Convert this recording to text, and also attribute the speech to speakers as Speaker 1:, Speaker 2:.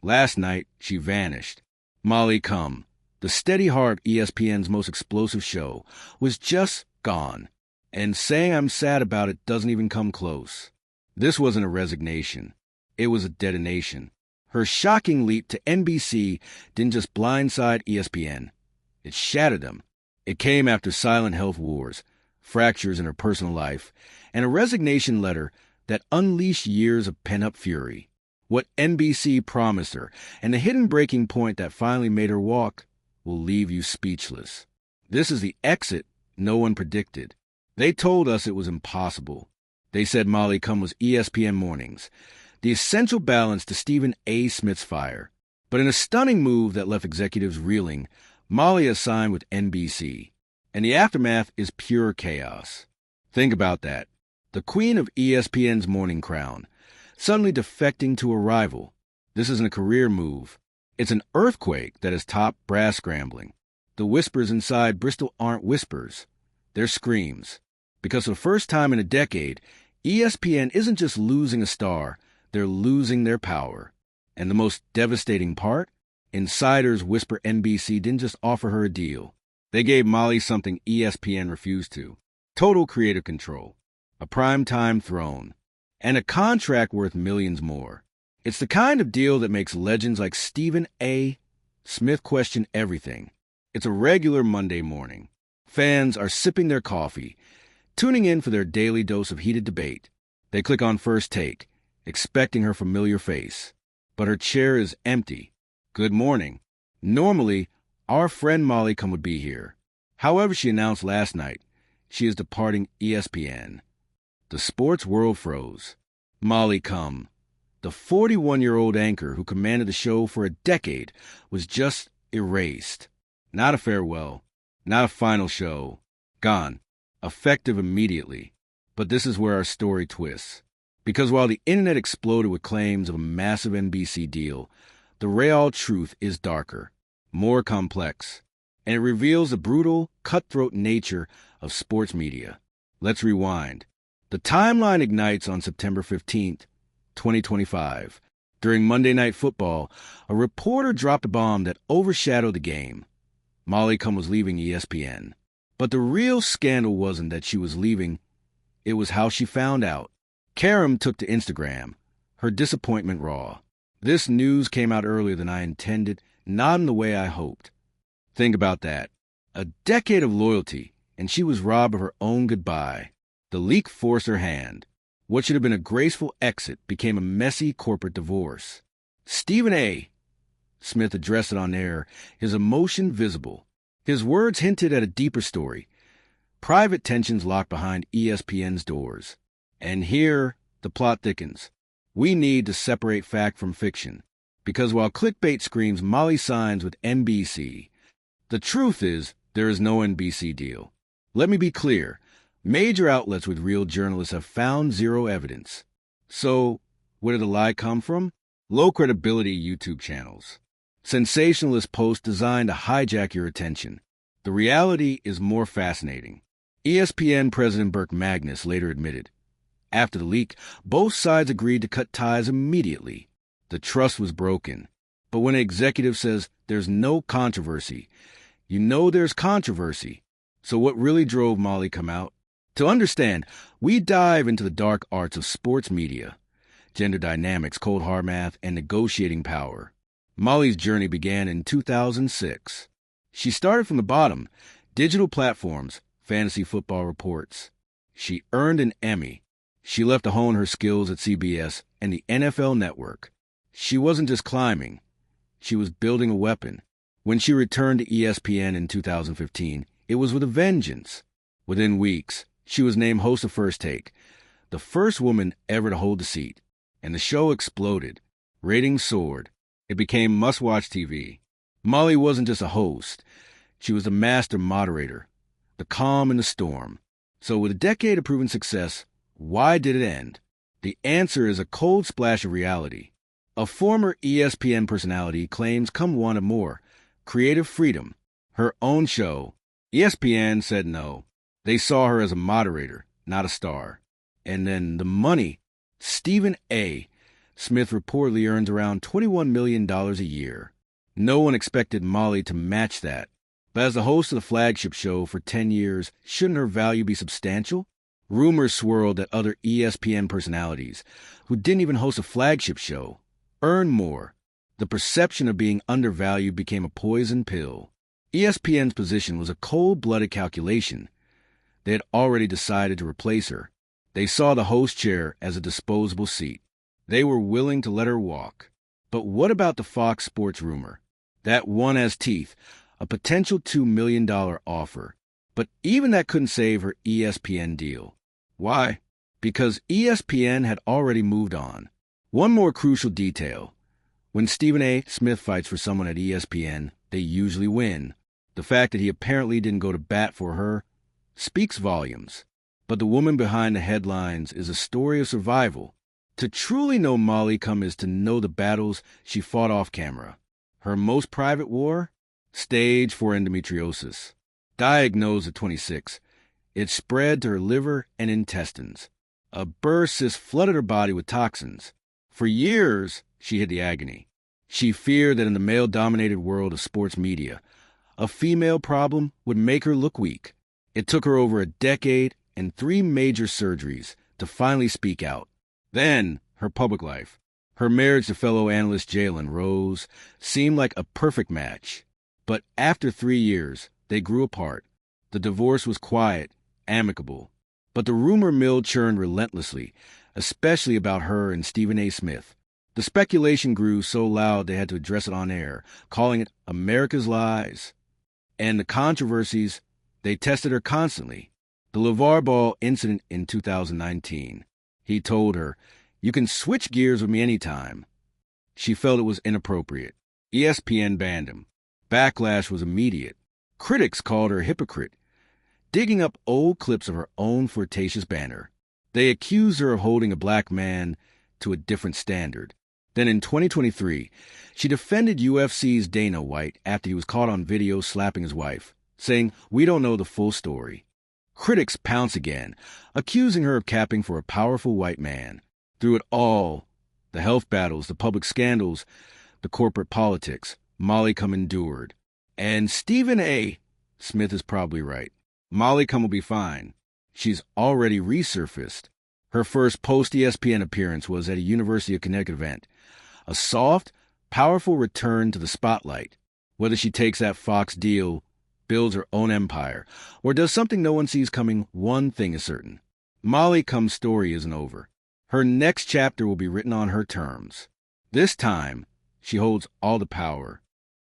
Speaker 1: Last night, she vanished. Molly Cum, the steady heart ESPN's most explosive show, was just gone. And saying I'm sad about it doesn't even come close. This wasn't a resignation. It was a detonation. Her shocking leap to NBC didn't just blindside ESPN. It shattered them. It came after silent health wars, fractures in her personal life, and a resignation letter that unleashed years of pent-up fury. What NBC promised her, and the hidden breaking point that finally made her walk, will leave you speechless. This is the exit no one predicted. They told us it was impossible. They said Molly Cum was ESPN Mornings, the essential balance to Stephen A. Smith's fire. But in a stunning move that left executives reeling, Molly has signed with NBC, and the aftermath is pure chaos. Think about that. The queen of ESPN's morning crown, suddenly defecting to a rival. This isn't a career move. It's an earthquake that has topped brass scrambling. The whispers inside Bristol aren't whispers. They're screams. Because for the first time in a decade, ESPN isn't just losing a star, they're losing their power. And the most devastating part? Insiders whisper NBC didn't just offer her a deal. They gave Molly something ESPN refused to. Total creative control. A primetime throne. And a contract worth millions more. It's the kind of deal that makes legends like Stephen A. Smith question everything. It's a regular Monday morning. Fans are sipping their coffee, tuning in for their daily dose of heated debate. They click on First Take, expecting her familiar face. But her chair is empty. Good morning. Normally, our friend Molly Cum would be here. However, she announced last night she is departing ESPN. The sports world froze. Molly Cum, the 41-year-old anchor who commanded the show for a decade, was just erased. Not a farewell, not a final show. Gone. Effective immediately. But this is where our story twists. Because while the internet exploded with claims of a massive NBC deal, the real truth is darker, more complex, and it reveals the brutal, cutthroat nature of sports media. Let's rewind. The timeline ignites on September 15th, 2025. During Monday Night Football, a reporter dropped a bomb that overshadowed the game. Molly Cum was leaving ESPN. But the real scandal wasn't that she was leaving, it was how she found out. Qerim took to Instagram, her disappointment raw. This news came out earlier than I intended, not in the way I hoped. Think about that. A decade of loyalty, and she was robbed of her own goodbye. The leak forced her hand. What should have been a graceful exit became a messy corporate divorce. Stephen A. Smith addressed it on air, his emotion visible. His words hinted at a deeper story. Private tensions locked behind ESPN's doors. And here, the plot thickens. We need to separate fact from fiction. Because while clickbait screams Molly signs with NBC, the truth is there is no NBC deal. Let me be clear. Major outlets with real journalists have found zero evidence. So, where did the lie come from? Low credibility YouTube channels. Sensationalist posts designed to hijack your attention. The reality is more fascinating. ESPN President Burke Magnus later admitted, after the leak, both sides agreed to cut ties immediately. The trust was broken. But when an executive says there's no controversy, you know there's controversy. So what really drove Molly Cum out? To understand, we dive into the dark arts of sports media, gender dynamics, cold hard math, and negotiating power. Molly's journey began in 2006. She started from the bottom, digital platforms, fantasy football reports. She earned an Emmy. She left to hone her skills at CBS and the NFL Network. She wasn't just climbing. She was building a weapon. When she returned to ESPN in 2015, it was with a vengeance. Within weeks, she was named host of First Take, the first woman ever to hold the seat. And the show exploded. Ratings soared. It became must-watch TV. Molly wasn't just a host. She was the master moderator, the calm in the storm. So with a decade of proven success, why did it end? The answer is a cold splash of reality. A former ESPN personality claims Cum wanted more, creative freedom, her own show. ESPN said no. They saw her as a moderator, not a star. And then the money. Stephen A., Smith reportedly earns around $21 million a year. No one expected Molly to match that. But as the host of the flagship show for 10 years, shouldn't her value be substantial? Rumors swirled that other ESPN personalities, who didn't even host a flagship show, earned more. The perception of being undervalued became a poison pill. ESPN's position was a cold-blooded calculation. They had already decided to replace her. They saw the host chair as a disposable seat. They were willing to let her walk. But what about the Fox Sports rumor? That one has teeth, a potential $2 million offer. But even that couldn't save her ESPN deal. Why? Because ESPN had already moved on. One more crucial detail. When Stephen A. Smith fights for someone at ESPN, they usually win. The fact that he apparently didn't go to bat for her speaks volumes. But the woman behind the headlines is a story of survival. To truly know Molly Cum is to know the battles she fought off camera. Her most private war? Stage 4 endometriosis. Diagnosed at 26, it spread to her liver and intestines. A burst cyst flooded her body with toxins. For years, she hid the agony. She feared that in the male-dominated world of sports media, a female problem would make her look weak. It took her over a decade and 3 major surgeries to finally speak out. Then, her public life. Her marriage to fellow analyst Jalen Rose seemed like a perfect match. But after 3 years, they grew apart. The divorce was quiet, amicable. But the rumor mill churned relentlessly, especially about her and Stephen A. Smith. The speculation grew so loud they had to address it on air, calling it America's Lies. And the controversies, they tested her constantly. The LeVar Ball incident in 2019. He told her, "You can switch gears with me anytime." She felt it was inappropriate. ESPN banned him. Backlash was immediate. Critics called her a hypocrite, digging up old clips of her own flirtatious banter. They accused her of holding a black man to a different standard. Then in 2023, she defended UFC's Dana White after he was caught on video slapping his wife, saying, "We don't know the full story." Critics pounce again, accusing her of capping for a powerful white man. Through it all, the health battles, the public scandals, the corporate politics, Molly Cum endured. And Stephen A. Smith is probably right. Molly Cum will be fine. She's already resurfaced. Her first post-ESPN appearance was at a University of Connecticut event. A soft, powerful return to the spotlight. Whether she takes that Fox deal, builds her own empire, or does something no one sees coming, one thing is certain. Molly Cum's story isn't over. Her next chapter will be written on her terms. This time, she holds all the power.